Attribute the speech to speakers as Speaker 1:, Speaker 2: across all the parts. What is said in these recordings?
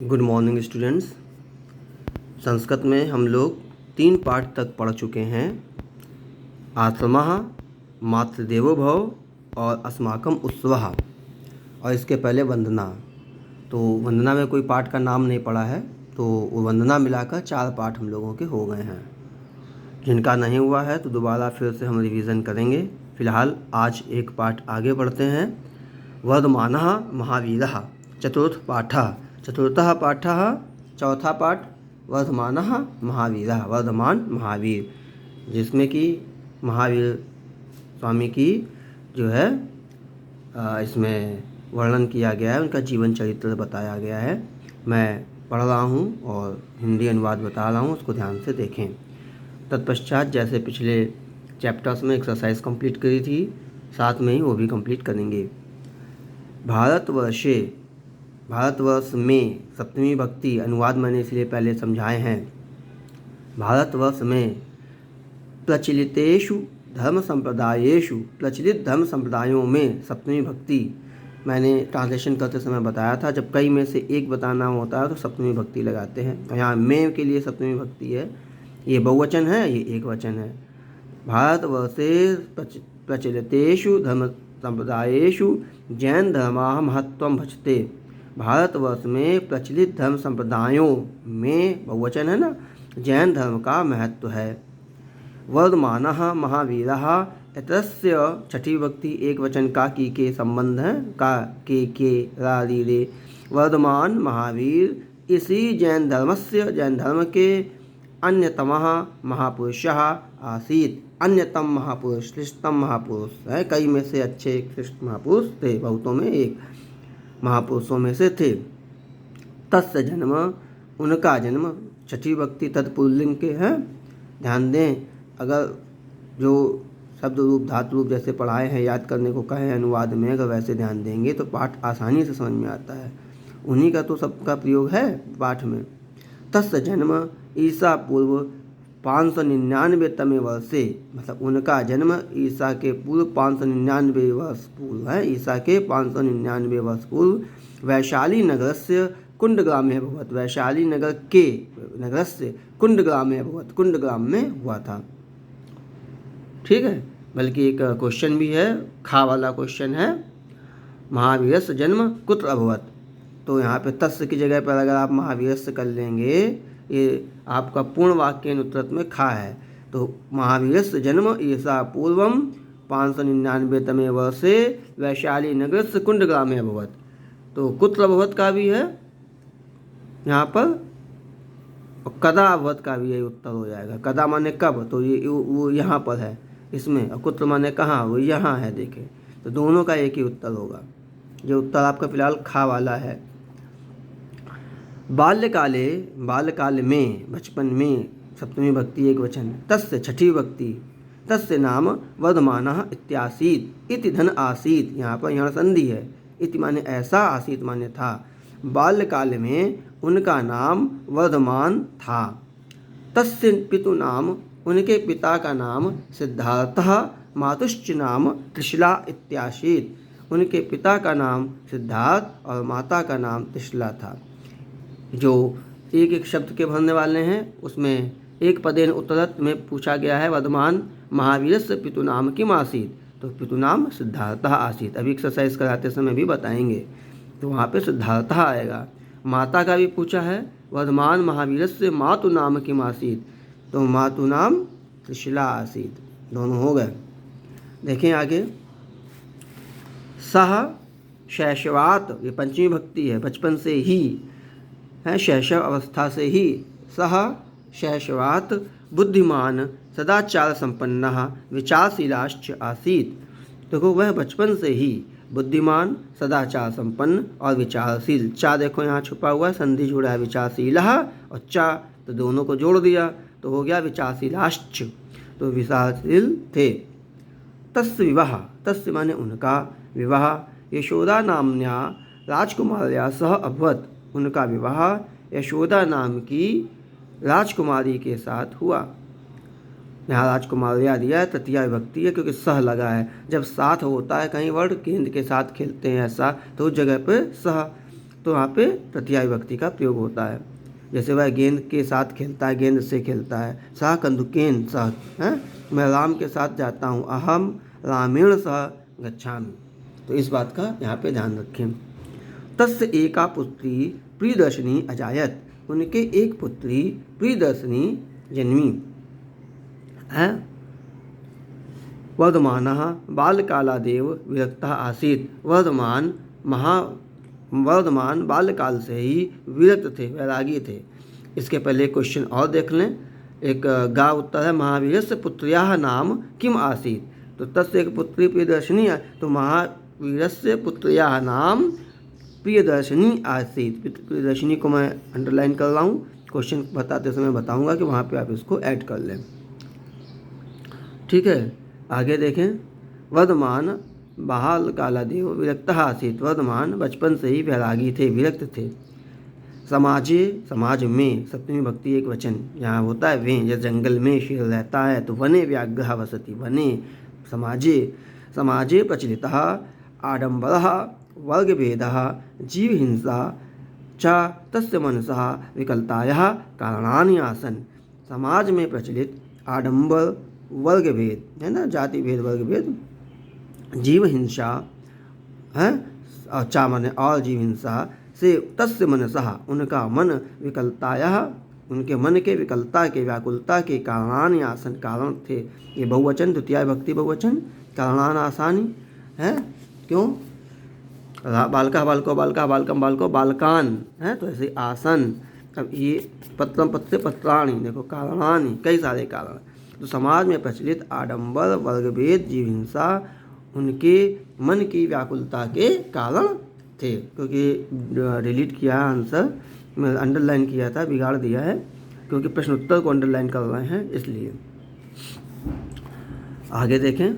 Speaker 1: Good morning students. Sanskrit में हम लोग 3 पाठ तक पढ़ चुके हैं। आत्मः, मातृदेवो भव और अस्माकम उत्सवः, और इसके पहले वंदना। तो वंदना में कोई पाठ का नाम नहीं पड़ा है, तो वो वंदना मिलाकर 4 पाठ हम लोगों के हो गए हैं। जिनका नहीं हुआ है तो दोबारा फिर से हम रिवीजन करेंगे। फ़िलहाल आज एक पाठ आगे बढ़ते हैं। वर्धमानः महावीरः चतुर्थ पाठः। चतुर्थः पाठः, चौथा पाठ वर्धमानः महावीरः, वर्धमान महावीर, जिसमें कि महावीर स्वामी की जो है इसमें वर्णन किया गया है, उनका जीवन चरित्र बताया गया है। मैं पढ़ रहा हूँ और हिंदी अनुवाद बता रहा हूँ, उसको ध्यान से देखें। तत्पश्चात जैसे पिछले चैप्टर्स में एक्सरसाइज कंप्लीट करी थी, साथ में ही वो भी कंप्लीट करेंगे। भारतवर्ष में सप्तमी भक्ति, अनुवाद मैंने इसलिए पहले समझाए हैं। भारतवर्ष में प्रचलितेषु धर्म संप्रदायेषु, प्रचलित धर्म संप्रदायों में सप्तमी भक्ति, मैंने ट्रांसलेशन करते समय बताया था, जब कई में से एक बताना होता है तो सप्तमी भक्ति लगाते हैं। यहाँ में के लिए सप्तमी भक्ति है, ये बहुवचन है, ये एक वचन है। भारतवर्षे प्रचलितेषु धर्म संप्रदायेषु जैन धर्माः महत्वं भजते। भारतवर्ष में प्रचलित धर्म संप्रदायों में, बहुवचन है ना, जैन धर्म का महत्व है। वर्धमानः महावीरः, एतस्य छठी विभक्ति एक वचन का की के संबंध है, का के रा री रे। वर्धमान महावीर इसी जैन धर्मस्य, जैन धर्म के अन्यतमः महापुरुषः आसीत्। अन्यतम महापुरुष, श्रेष्ठतम महापुरुष है, कई में से अच्छे श्रेष्ठ महापुरुष थे, बहुतों में एक महापुरुषों में से थे। तस्य जन्म, उनका जन्म, छठी विभक्ति तत्पुल्लिंग के हैं, ध्यान दें। अगर जो शब्द रूप धातु रूप जैसे पढ़ाए हैं, याद करने को कहे अनुवाद में, अगर वैसे ध्यान देंगे तो पाठ आसानी से समझ में आता है। उन्हीं का तो सबका प्रयोग है पाठ में। तस्य जन्म ईसा पूर्व 599वें वर्षे, मतलब उनका जन्म ईसा के पूर्व 599 वर्ष पूर्व है, ईसा के 599 वर्ष पूर्व वैशाली नगरस्य कुंडग्रामे अभवत्। वैशाली नगर के नगरस्य कुंडग्रामे अभवत्, कुंडग्राम में हुआ था। ठीक है, बल्कि एक क्वेश्चन भी है, खा वाला क्वेश्चन है, महावीरस्य जन्म कुत्र अभवत्। तो यहाँ पे तस्य की जगह पर अगर आप महावीरस्य कर लेंगे, ये आपका पूर्ण वाक्य उत्तरत में खा है। तो महावीरस्य जन्म ईसा पूर्वम 599 वर्षे वैशाली नगरस्य कुंडग्रामे अभवत्। तो कुत्र अभवत् का भी है यहाँ पर, और कदा अभवत् का भी यही उत्तर हो जाएगा। कदा माने कब, तो ये वो यहाँ पर है इसमें, और कुत्र माने कहाँ, वो यहाँ है। देखें तो दोनों का एक ही उत्तर होगा। जो उत्तर आपका फिलहाल खा वाला है। बाल्यकाल में, बचपन में, सप्तमी भक्ति एक वचन। तस्य छठी भक्ति, तस्य नाम वर्धमानः इत्यासीत्, इति धन आसीत्, यहाँ पर यहाँ संधि है, इति माने ऐसा, आसीत् माने था। बाल्यकाल में उनका नाम वर्धमान था। तस्य पितु नाम, उनके पिता का नाम सिद्धार्थः, मातुश्च नाम त्रिशला इत्यासीत्। उनके पिता का नाम सिद्धार्थ और माता का नाम त्रिशला था। जो एक एक शब्द के भरने वाले हैं, उसमें एक पदेन उत्तरत में पूछा गया है, वर्धमान महावीरस्य पितु नाम किम आसीत्, तो पितु नाम सिद्धार्थः आसीत्। अभी एक्सरसाइज कराते समय भी बताएंगे, तो वहाँ पे सिद्धार्थः आएगा। माता का भी पूछा है, वर्धमान महावीरस्य मातु नाम किम आसीत्, तो मातु नाम त्रिशला आसीत्। दोनों हो गए। देखें आगे। सह शैशवात, ये पंचमी भक्ति है, बचपन से ही है, शैशव अवस्था से ही। सह शैशवात बुद्धिमान सदाचार संपन्नः विचारशीलाश्च आसीत्। देखो वह बचपन से ही बुद्धिमान, सदाचार संपन्न और विचारशील। चा देखो यहाँ छुपा हुआ, संधि जोड़ा है, विचारशीलः और चा, तो दोनों को जोड़ दिया तो हो गया विचारशीलाश्च, तो विचारशील थे। तस्य विवाह, तस्य माने उनका, विवाह यशोदा नाम्न्या राजकुमार्या सह अभवत्। उनका विवाह यशोदा नाम की राजकुमारी के साथ हुआ। यहाँ राजकुमारिया दिया है, तृतीया विभक्ति है, क्योंकि सह लगा है। जब साथ होता है कहीं वर्ड, केंद्र के साथ खेलते हैं ऐसा, तो उस जगह पे सह तो वहाँ पे तृतीया विभक्ति का प्रयोग होता है। जैसे वह गेंद के साथ खेलता है, गेंद से खेलता है। सह कन्दुकेन सह, हैं, मैं राम के साथ जाता हूँ। अहम रामेण सह गच्छामि। तो इस बात का यहाँ पे ध्यान रखें। तस्य एका पुत्री प्रियदर्शिनी अजायत, उनके एक पुत्री प्रियदर्शिनी जन्मी है। वर्धमानः बाल्यकालादेव विरक्तः आसीत्, वर्धमान बाल्यकाल से ही विरक्त थे, वैरागी थे। इसके पहले क्वेश्चन और देख लें। एक गा उत्तर है महावीरस्य पुत्र्याः नाम किम आसीत्। तो तस्य एक पुत्री प्रियदर्शिनी है, तो महावीरस्य पुत्र्याः नाम प्रियदर्शिनी आसीत्। प्रियदर्शिनी को मैं अंडरलाइन कर रहा हूँ, क्वेश्चन बताते समय बताऊंगा कि वहाँ पे आप इसको ऐड कर लें। ठीक है, आगे देखें। वर्धमान बाल्यकालादेव विरक्तः आसीत्, वर्धमान बचपन से ही वैरागी थे, विरक्त थे। समाजे, समाज में, सप्तमी भक्ति एक वचन यहाँ होता है वे। जैसे जंगल में शेर रहता है तो वने व्याघ्रः वसति, वने। समाजे, समाजे प्रचलितः आडम्बरः वर्गभेदः जीवहिंसा च तस्य मनसः विकलतायाः कारणानि आसन्। समाज में प्रचलित आडंबर, वर्गभेद है ना, जाति भेद, वर्गभेद, जीव हिंसा है, चा माने और जीव हिंसा से तस्य मनसः, उनका मन, विकलतायाः, उनके मन के विकलता के, व्याकुलता के, कारणानि आसन, कारण थे। ये बहुवचन, द्वितीय भक्ति बहुवचन, कारणान आसानी है। क्यों? बालका बालको बालका बालकम बालको बालकान है, तो ऐसे आसन। अब ये पत्रम पत्र पत्राणी, देखो कारणानि, कई सारे कारण। तो समाज में प्रचलित आडंबर, वर्गभेद, जीव हिंसा उनके मन की व्याकुलता के कारण थे। क्योंकि डिलीट किया है आंसर, मैं अंडरलाइन किया था, बिगाड़ दिया है, क्योंकि प्रश्न उत्तर को अंडरलाइन कर रहे हैं इसलिए। आगे देखें।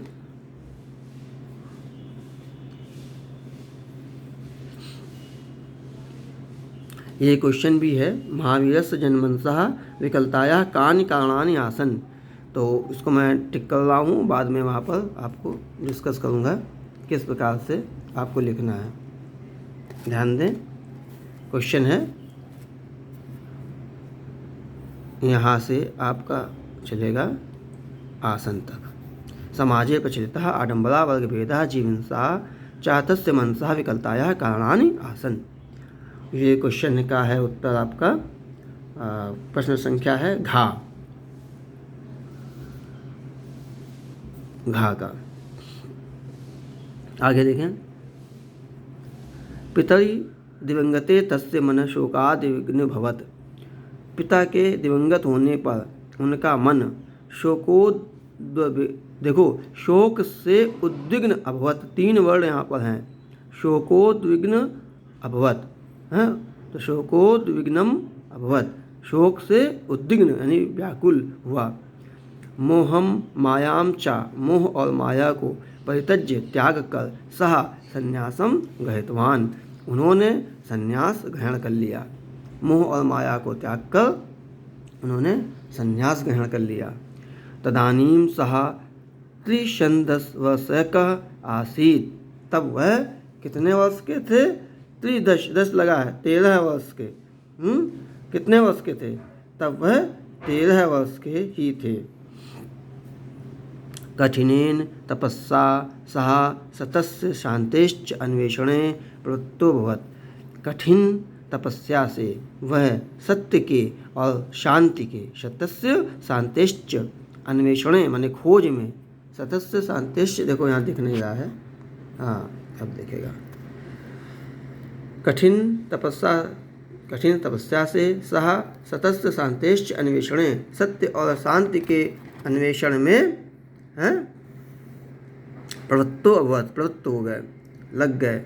Speaker 1: ये क्वेश्चन भी है, महावीरस्य जन्मनसः विकलतायाः कानि कारणानि आसन्। तो इसको मैं टिक कर रहा हूँ, बाद में वहाँ पर आपको डिस्कस करूँगा किस प्रकार से आपको लिखना है। ध्यान दें, क्वेश्चन है यहाँ से आपका चलेगा आसन तक। समाजे प्रचलितः आडंबरा वर्गभेदः जीवहिंसा च तस्य मनसः विकलतायाः कारणानि आसन्। ये क्वेश्चन का है उत्तर आपका। प्रश्न संख्या है घा का। आगे देखें। पितरि दिवंगते तस्य मन शोकादि विघ्न भवत, पिता के दिवंगत होने पर उनका मन देखो शोक से उद्विग्न अभवत, 3 वर्ण यहाँ पर हैं, शोकोद्विग्न अभवत है, तो शोकोद्विग्नम अभवत, शोक से उद्विग्न यानी व्याकुल हुआ। मोहम मायाम चा, मोह और माया को परित्यज्य त्याग कर सह संन्यासम गृहीतवान, उन्होंने संन्यास ग्रहण कर लिया। मोह और माया को त्याग कर उन्होंने संन्यास ग्रहण कर लिया। तदानीम सह 13 वर्षकः आसीत्, तब वह कितने वर्ष के थे? 10 लगा है, 13 वर्ष के। कितने वर्ष के थे? तब वह 13 वर्ष के ही थे। कठिनेन तपस्या सह सतस्य शांतेश्च अन्वेषणे प्रवृत्तो भवत्, कठिन तपस्या से वह सत्य के और शांति के, सतस्य शांतेश्च अन्वेषणे माने खोज में, सतस्य शांतेश्च देखो यहाँ दिख नहीं रहा है, हाँ अब देखेगा। कठिन तपस्या से सह सतस्य शांतेश्च अन्वेषणे, सत्य और शांति के अन्वेषण में प्रवृत्तो अभवत्, प्रवृत्त हो गए, लग गए।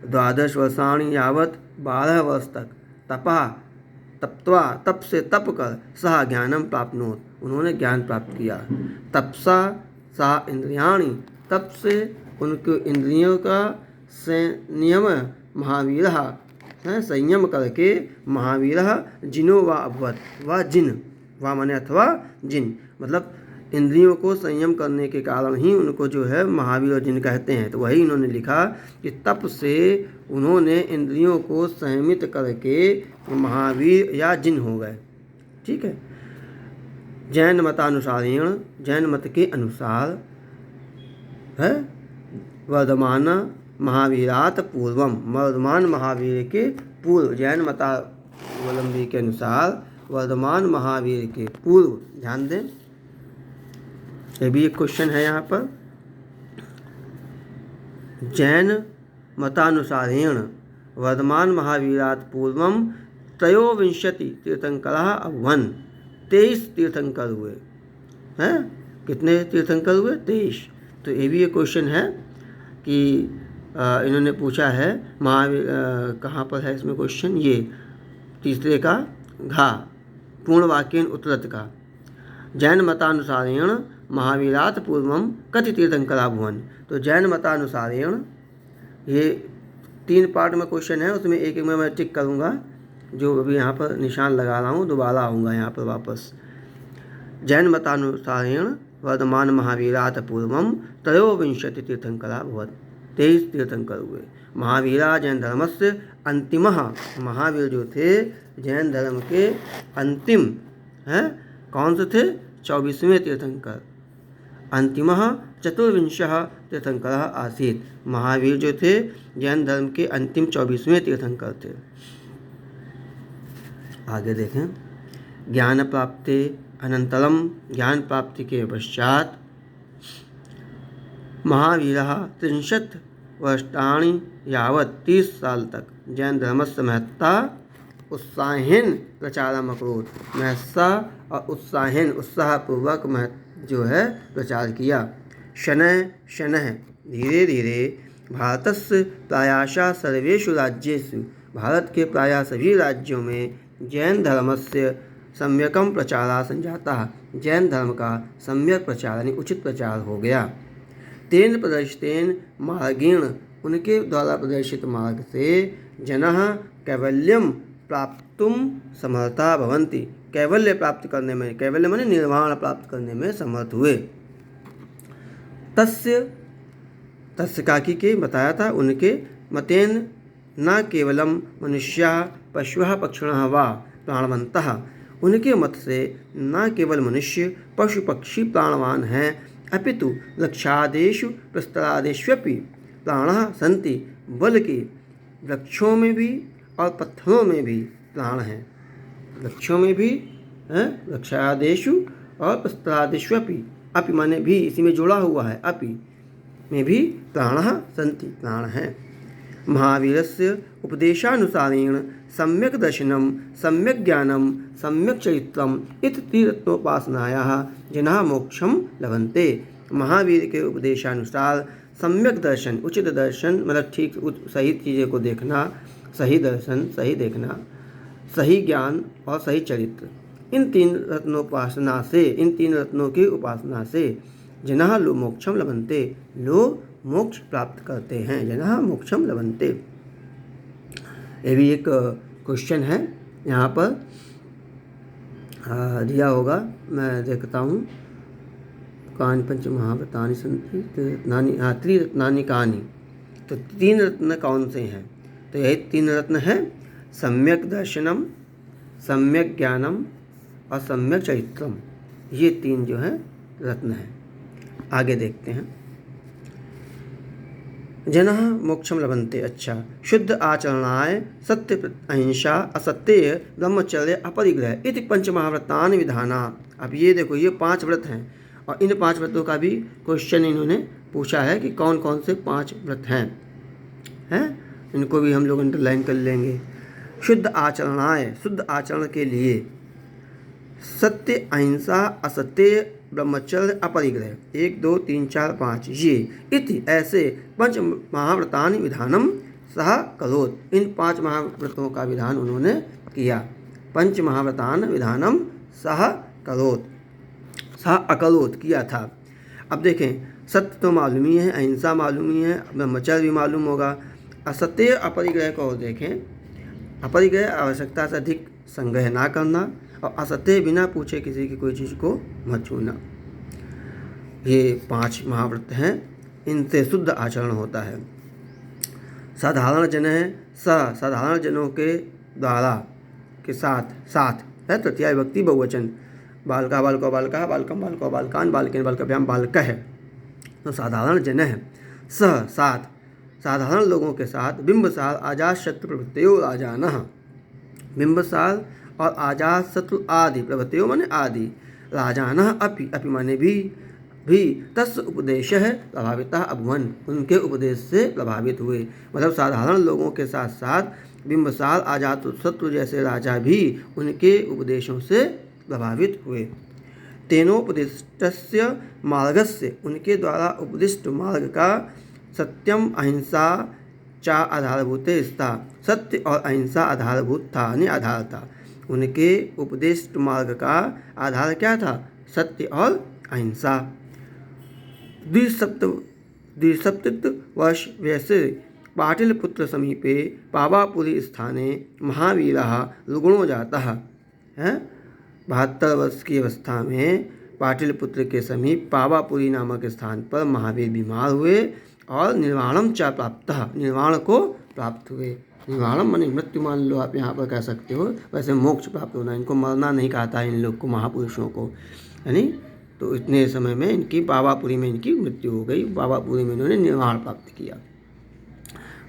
Speaker 1: 12 वर्षाणि यावत्, 12 वर्ष तक तप्त्वा, तप से तप कर सह ज्ञानम प्राप्नोत, उन्होंने ज्ञान प्राप्त किया। तपसा सह इंद्रियाणि, तप से उनके इंद्रियों का संयम महावीरः, संयम करके महावीरः जिनो वा अभवत्, वह जिन, वा माने अथवा जिन, मतलब इंद्रियों को संयम करने के कारण ही उनको जो है महावीर और जिन कहते हैं। तो वही इन्होंने लिखा कि तप से उन्होंने इंद्रियों को संयमित करके महावीर या जिन हो गए। ठीक है। जैन मतानुसारेण, जैन मत के अनुसार है वर्धमान महावीरात पूर्वम, वर्धमान महावीर के पूर्व, जैन मतावलंबी के अनुसार वर्धमान महावीर के पूर्व। ध्यान दें, ये भी एक क्वेश्चन है यहाँ पर। जैन मतानुसारेण वर्धमान महावीरात पूर्वम त्रयोविंशति तीर्थंकरा अभवन, 23 तीर्थंकर हुए हैं। कितने तीर्थंकर हुए? 23। तो ये भी एक क्वेश्चन है कि इन्होंने पूछा है महावीर, कहाँ पर है इसमें क्वेश्चन? ये तीसरे का घा पूर्ण वाक्यन उत्तरत का। जैन मतानुसारेण महावीरात पूर्वम कति तीर्थंकरा भुवन। तो जैन मतानुसारेण, ये 3 पार्ट में क्वेश्चन है, उसमें एक एक में मैं टिक करूँगा। जो अभी यहाँ पर निशान लगा रहा हूँ दोबारा आऊँगा यहाँ पर वापस। जैन मतानुसारेण वर्धमान महावीरात पूर्वम त्रयोविंशति तीर्थंकरा भवत्, 23 तीर्थंकर हुए। महावीरा जैन धर्म से अंतिम, महावीर जो थे जैन धर्म के अंतिम हैं, कौन से थे? 24वें तीर्थंकर। अंतिम चतुर्विंश तीर्थंकर आसीत, महावीर जो थे जैन धर्म के अंतिम 24वें तीर्थंकर थे। आगे देखें। ज्ञान प्राप्ति अनंतरम, ज्ञान प्राप्ति के पश्चात महावीरः 30 वर्षाणि यावत्, 30 साल तक जैन धर्मस्य महत्ता उत्साहेन प्रचारम अकरोत्, महत्ता और उत्साहेन, उत्साहपूर्वक जो है प्रचार किया। शनैः शनैः, धीरे धीरे भारतस्य प्रायशः सर्वेषु राज्येषु, भारत के प्रायः सभी राज्यों में जैन धर्मस्य सम्यकम प्रचारा संजाता, जैन धर्म का सम्यक प्रचार यानी उचित प्रचार हो गया। तेन प्रदर्शितेन मार्गेण, उनके द्वारा प्रदर्शित मार्ग से जनः कैवल्यम प्राप्तुम समर्था भवन्ति, कैवल्य प्राप्त करने में, कैवल्य माने निर्वाण प्राप्त करने में समर्थ हुए। तस्य काकी के बताया था, उनके मतेन न केवलम मनुष्याः पशवः पक्षिणः वा प्राणवन्तः, उनके मत से न केवल मनुष्य पशु पक्षी प्राणवान हैं, अपितु वृक्षादेषु प्रस्तरादेष्वपि प्राणः सन्ति, बल्कि वृक्षों में भी और पत्थरों में भी प्राण हैं। वृक्षों में भी हैं, वृक्षादेषु और प्रस्तरादेष्वपि, अपि माने भी, इसी में जुड़ा हुआ है, अपि में भी प्राणः सन्ति, प्राण हैं। महावीरस्य उपदेशानुसारेण सम्यक दर्शनम सम्यक ज्ञानम सम्यक चरित्रम इति त्रिरत्नोपासनायाः जिनः मोक्षम लभन्ते। महावीर के उपदेशानुसार सम्यक दर्शन, उचित दर्शन मतलब ठीक सही चीज़ों को देखना, सही दर्शन, सही देखना, सही ज्ञान और सही चरित्र, इन 3 रत्नोपासना से, इन 3 रत्नों की उपासना से जिनः मोक्षम लभन्ते, लोग मोक्ष प्राप्त करते हैं। जनः मोक्षम लभन्ते, ये भी एक क्वेश्चन है यहाँ पर दिया होगा, मैं देखता हूँ। कानि पंच महाव्रतानि सन्ति त्रिरत्नानि, त्रिरत्नानि कानि, तो 3 रत्न कौन से हैं? तो यही 3 रत्न हैं, सम्यक दर्शनम, सम्यक ज्ञानम और सम्यक चरित्रम। ये 3 जो है रत्न हैं। आगे देखते हैं। जनः मोक्षम लभन्ते, अच्छा, शुद्ध आचरणाय सत्य अहिंसा असत्य ब्रह्मचर्य अपरिग्रह इति 5 महाव्रतानि विधाना। अब ये देखो, ये 5 व्रत हैं और इन 5 व्रतों का भी क्वेश्चन इन्होंने पूछा है कि कौन कौन से 5 व्रत हैं, इनको भी हम लोग अंडरलाइन कर लेंगे। शुद्ध आचरणाय, शुद्ध आचरण के लिए, सत्य अहिंसा असत्य ब्रह्मचर्य अपरिग्रह, 1 2 3 4 5 ये इति ऐसे 5 महाव्रतानि विधानम सह करोत्, इन 5 महाव्रतों का विधान उन्होंने किया। 5 महाव्रतान विधानम सह करोत्, सह अकरोत् किया था। अब देखें, सत्य तो मालूम ही है, अहिंसा मालूम ही है, ब्रह्मचर्य भी मालूम होगा। असत्य अपरिग्रह को देखें, अपरिग्रह आवश्यकता से अधिक संग्रह ना करना और असत्य बिना पूछे किसी की कोई चीज़ को मत छूना। ये 5 महाव्रत हैं, इनसे शुद्ध आचरण होता है। साधारण जन है, साधारण जनों के द्वारा के साथ है तृतीया विभक्ति बहुवचन। बालका बालको बालका बालकम बालको बालकान बालकेन बालकभ्याम बालकः। तो साधारण जन है, साथ साधारण लोगों के साथ, बिंबसार आजाद शत्रु प्रभृतयो राजानः। बिंबसार और आजाद शत्रु आदि, प्रभृतयो माने आदि, राजानः अपि माने भी तस् उपदेश है प्रभाविता अभवन, उनके उपदेश से प्रभावित हुए। मतलब साधारण लोगों के साथ साथ बिंबसार आजाद शत्रु जैसे राजा भी उनके उपदेशों से प्रभावित हुए। तेनोपदिष्टस्य मार्गस्य, उनके द्वारा उपदिष्ट मार्ग का सत्यम अहिंसा चा आधारभूत स्था, सत्य और अहिंसा आधारभूत था, यानी आधार था। उनके उपदिष्ट मार्ग का आधार क्या था? सत्य और अहिंसा। द्विसप्तवर्ष वयसे पाटिलपुत्र समीपे पावापुरी स्थाने महावीरः रुग्णो जातः है। 72 वर्ष की अवस्था में पाटिलपुत्र के समीप पावापुरी नामक स्थान पर महावीर बीमार हुए और निर्वाणम च प्राप्त, निर्वाण को प्राप्त हुए। निर्वाणम माने मृत्यु, मान लो आप यहाँ पर कह सकते हो, वैसे मोक्ष प्राप्त होना। इनको मरना नहीं कहता है इन लोग को, महापुरुषों को, यानी तो इतने समय में इनकी पावापुरी में इनकी मृत्यु हो गई। पावापुरी में इन्होंने निर्वाण प्राप्त किया।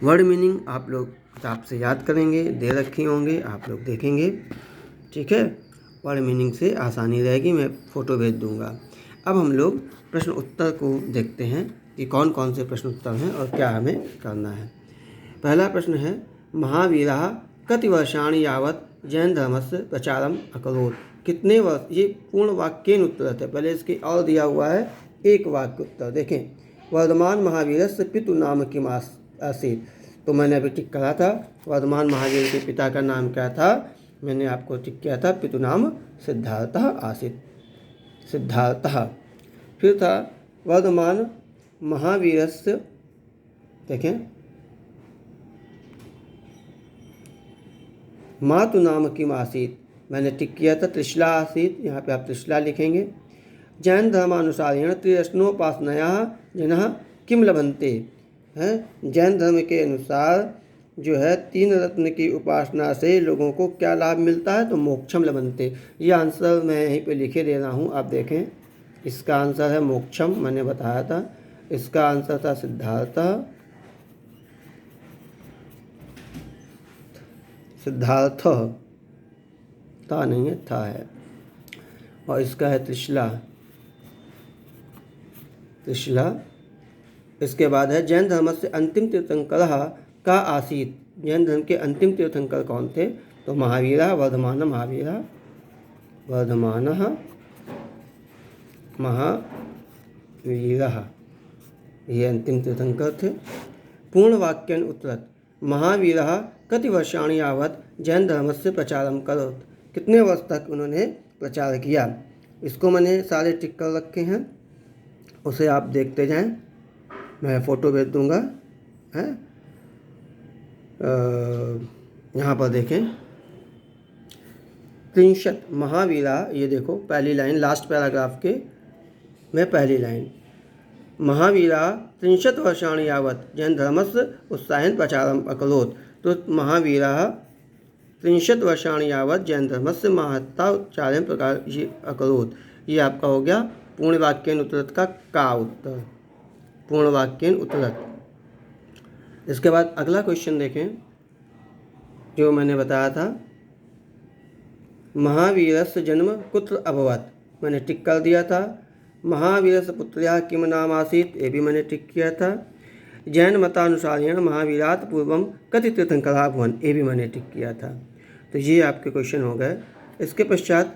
Speaker 1: वर्ड मीनिंग आप लोग किताब से याद करेंगे, दे रखी होंगे, आप लोग देखेंगे, ठीक है। वर्ड मीनिंग से आसानी रहेगी, मैं फ़ोटो भेज दूंगा। अब हम लोग प्रश्न उत्तर को देखते हैं कि कौन कौन से प्रश्न उत्तर हैं और क्या हमें करना है। पहला प्रश्न है, महावीरः कति वर्षाणि यावत् जैन धर्मस्य प्रचारम अकरोत्। कितने वर्ष, ये पूर्ण वाक्येन उत्तर है, पहले इसके और दिया हुआ है एक वाक्य उत्तर। देखें, वर्धमान महावीरस्य पितु नाम किम आसीत्। तो मैंने अभी टिक करा था, वर्धमान महावीर के पिता का नाम क्या था, मैंने आपको टिक किया था, पितु नाम सिद्धार्थः आसीत्, सिद्धार्थः। फिर था वर्धमान महावीरस्य, देखें, मातु नाम किम आसीत्, मैंने टिक किया था त्रिशला आसीत्, यहाँ पे आप त्रिशला लिखेंगे। जैन धर्मानुसारेण त्रिरत्नोपासनया जनः किम लभन्ते, हैं, जैन धर्म के अनुसार जो है 3 रत्न की उपासना से लोगों को क्या लाभ मिलता है, तो मोक्षम लभन्ते। ये आंसर मैं यहीं पे लिखे दे रहा हूँ, आप देखें। इसका आंसर है मोक्षम, मैंने बताया था। इसका आंसर था सिद्धार्थः, सिद्धार्थ था नहीं है, था है। और इसका है त्रिशला, त्रिशला। इसके बाद है जैन धर्म से अंतिम तीर्थंकर का आसीत। जैन धर्म के अंतिम तीर्थंकर कौन थे, तो महावीरः वर्धमान महावीरः, वर्धमानः महावीरः, ये अंतिम तीर्थंकर थे। पूर्ण वाक्यन उत्तरत् महावीरः कति वर्षाणि यावत् जैन धर्म से प्रचारम करोत्। कितने वर्ष तक उन्होंने प्रचार किया। इसको मैंने सारे टिक कर रखे हैं, उसे आप देखते जाएं, मैं फ़ोटो भेज दूंगा, है। यहाँ पर देखें, 63 महावीरा, ये देखो पहली लाइन, लास्ट पैराग्राफ के में पहली लाइन, महावीरा 63 वर्षाणि यावत् जैन धर्मस्य उत्साहेन प्रचारम अकरोत्। तो महावीरा 63 वर्षाणि यावत् जैन धर्मस्य महत्ताचार्यं प्रकार ये अकरोत्। ये आपका हो गया पूर्ण वाक्येन उत्तरत का उत्तर, पूर्ण वाक्येन उत्तरत। इसके बाद अगला क्वेश्चन देखें, जो मैंने बताया था, महावीरस्य जन्म कुत्र अभवत्, मैंने टिक कर दिया था। महावीरस्य पुत्र्याः किम नाम आसीत्, ये भी मैंने टिक किया था। जैन मतानुसारेण महावीरात् पूर्वं कति तीर्थंकराः भवन्, ये भी मैंने टिक किया था। तो ये आपके क्वेश्चन हो गए। इसके पश्चात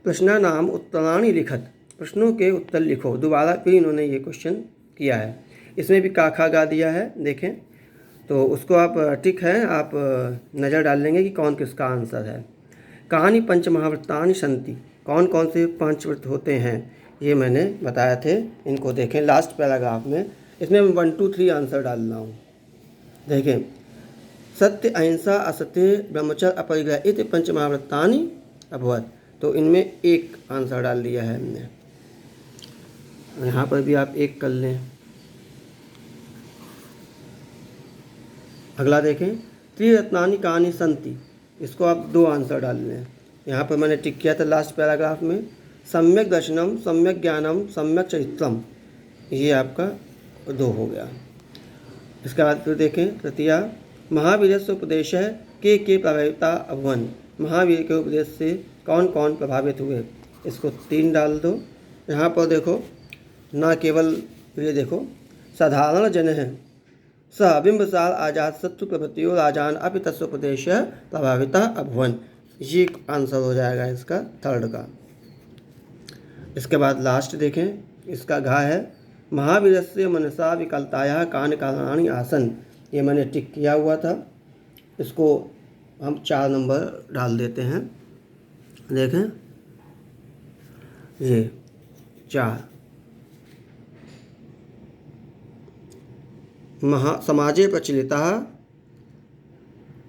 Speaker 1: प्रश्नानाम उत्तराणि लिखत, प्रश्नों के उत्तर लिखो। दोबारा फिर इन्होंने ये क्वेश्चन किया है, इसमें भी काखा गा दिया है, देखें। तो उसको आप टिक है, आप नज़र डाल लेंगे कि कौन किसका आंसर है। कहानी पंचमहाव्रतानि सन्ति, कौन कौन से 5 व्रत होते हैं, ये मैंने बताया थे। इनको देखें लास्ट पैराग्राफ में, इसमें 1 2 3 आंसर डाल रहा हूँ। देखें, सत्य अहिंसा असत्य ब्रह्मचर्य अपरिग्रह इति पंचमहाव्रतानि अभवत्। तो इनमें एक आंसर डाल दिया है हमने। यहाँ पर भी आप 1 कर लें। अगला देखें, त्रिरत्नानि कानि संति, इसको आप 2 आंसर डाल लें। यहाँ पर मैंने टिक किया था लास्ट पैराग्राफ में, सम्यक दर्शनम, सम्यक ज्ञानम, सम्यक चरित्रम, ये आपका 2 हो गया। इसके बाद फिर देखें तृतीया, महावीरस्य उपदेश है के प्रभाविता अभवन, महावीर के उपदेश से कौन कौन प्रभावित हुए, इसको 3 डाल दो। यहाँ पर देखो, ना केवल ये देखो, साधारण जन है स बिंबसार आजाद शत्रु प्रभृतियों राजान अपि तस्वोपदेश प्रभाविता अभवन, ये आंसर हो जाएगा इसका 3rd का। इसके बाद लास्ट देखें, इसका घा है, महावीरस्य मनसा विकलताया कान कारणानि आसन, ये मैंने टिक किया हुआ था, इसको हम 4 नंबर डाल देते हैं। देखें ये 4, समाजे प्रचलितः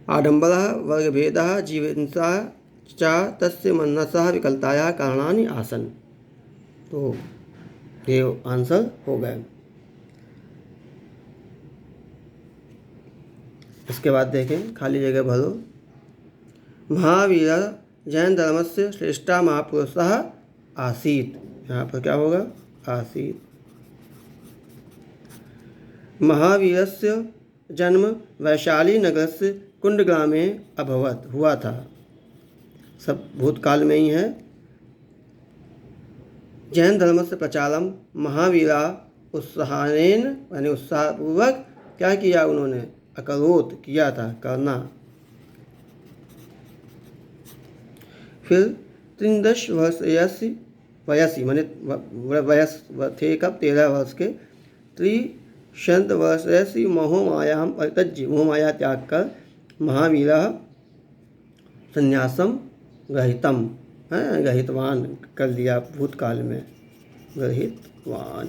Speaker 1: आडंबरः वर्गभेदः जीवहिंसा च तस्य मनसः विकलताया कारणानि आसन, तो ये आंसर हो गए। इसके बाद देखें, खाली जगह भरो, महावीर जैन धर्म से श्रेष्ठा महापुरुषः आसीत्, यहाँ पर क्या होगा, आसीत्। महावीरस्य जन्म वैशाली नगरस्य कुंडग्रामे अभवत, हुआ था, सब भूतकाल में ही है। जैन धर्म से प्रचारम महावीरा उत्साहेन, यानी उत्साहपूर्वक क्या किया उन्होंने, अकरोत, किया था, करना। फिर 13 वयसी माने वयस थे कब, 13 वर्ष के। 3 वर्षयसी मोहमायाम परित्यज्य, मोहमाया त्याग कर महावीर संन्यासम ग्रहीतम, है ग्रहीतवान कर लिया भूतकाल में, ग्रहीतवान।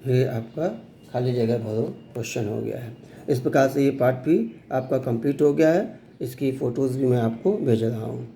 Speaker 1: ये आपका खाली जगह भरो क्वेश्चन हो गया है। इस प्रकार से ये पार्ट भी आपका कंप्लीट हो गया है। इसकी फ़ोटोज़ भी मैं आपको भेज रहा हूँ।